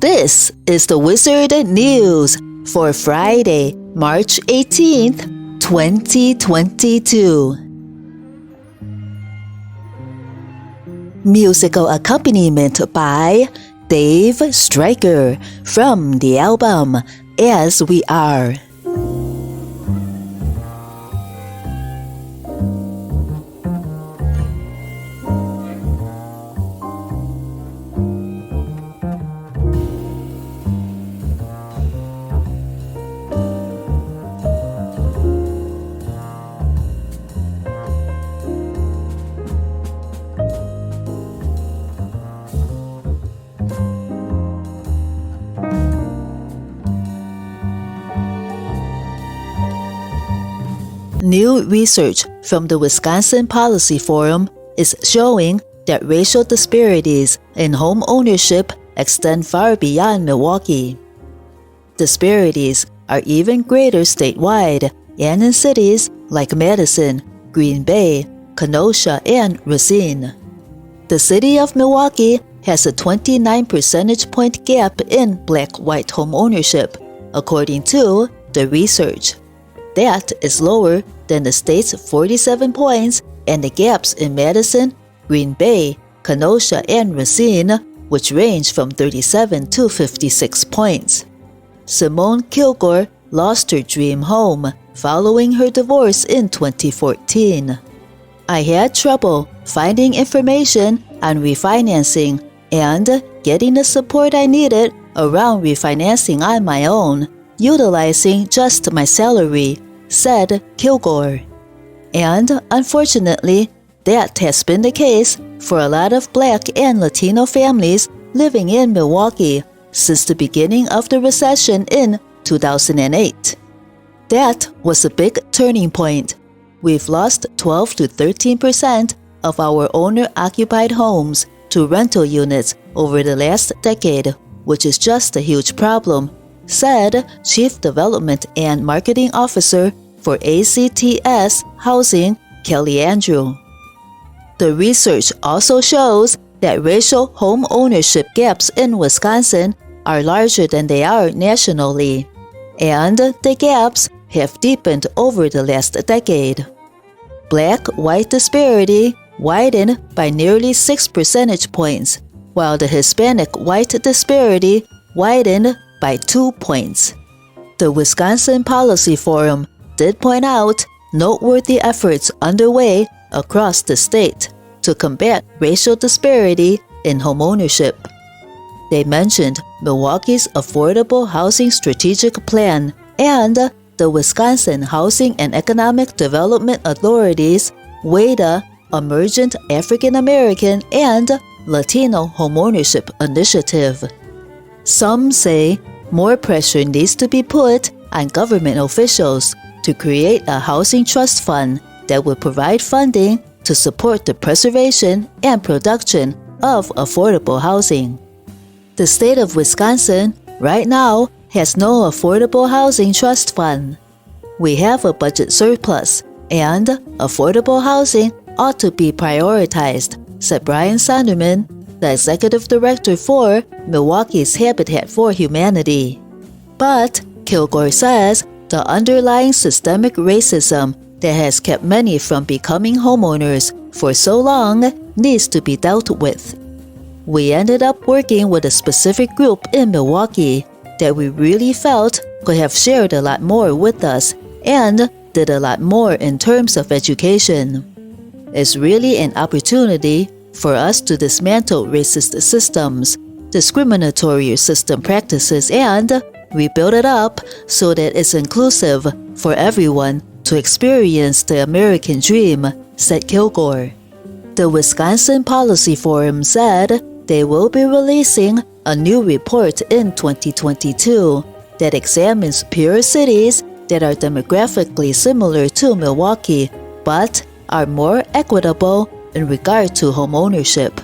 This is the WZRD News for Friday, March 18th, 2022. Musical accompaniment by Dave Stryker from the album As We Are. New research from the Wisconsin Policy Forum is showing that racial disparities in home ownership extend far beyond Milwaukee. Disparities are even greater statewide and in cities like Madison, Green Bay, Kenosha, and Racine. The city of Milwaukee has a 29 percentage point gap in black-white home ownership, according to the research. That is lower than the state's 47 points and the gaps in Madison, Green Bay, Kenosha, and Racine, which range from 37 to 56 points. Simone Kilgore lost her dream home following her divorce in 2014. I had trouble finding information on refinancing and getting the support I needed around refinancing on my own, utilizing just my salary, said Kilgore. And unfortunately, that has been the case for a lot of Black and Latino families living in Milwaukee since the beginning of the recession in 2008. That was a big turning point. We've lost 12 to 13% of our owner-occupied homes to rental units over the last decade, which is just a huge problem, said Chief Development and Marketing Officer for ACTS Housing, Kelly Andrew. The research also shows that racial home ownership gaps in Wisconsin are larger than they are nationally, and the gaps have deepened over the last decade. Black-white disparity widened by nearly 6 percentage points, while the Hispanic-white disparity widened by 2 points. The Wisconsin Policy Forum did point out noteworthy efforts underway across the state to combat racial disparity in homeownership. They mentioned Milwaukee's Affordable Housing Strategic Plan and the Wisconsin Housing and Economic Development Authority's WADA Emergent African American and Latino Homeownership Initiative. Some say more pressure needs to be put on government officials to create a housing trust fund that will provide funding to support the preservation and production of affordable housing. The state of Wisconsin right now has no affordable housing trust fund. We have a budget surplus, and affordable housing ought to be prioritized, said Brian Sonderman, the executive director for Milwaukee's Habitat for Humanity. But Kilgore says the underlying systemic racism that has kept many from becoming homeowners for so long needs to be dealt with. We ended up working with a specific group in Milwaukee that we really felt could have shared a lot more with us and did a lot more in terms of education. It's really an opportunity for us to dismantle racist systems, discriminatory system practices, and rebuild it up so that it's inclusive for everyone to experience the American dream, said Kilgore. The Wisconsin Policy Forum said they will be releasing a new report in 2022 that examines peer cities that are demographically similar to Milwaukee but are more equitable in regard to homeownership.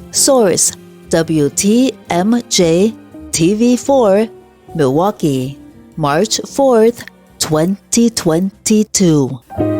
Source: WTMJ TV4, Milwaukee, March 4th, 2022.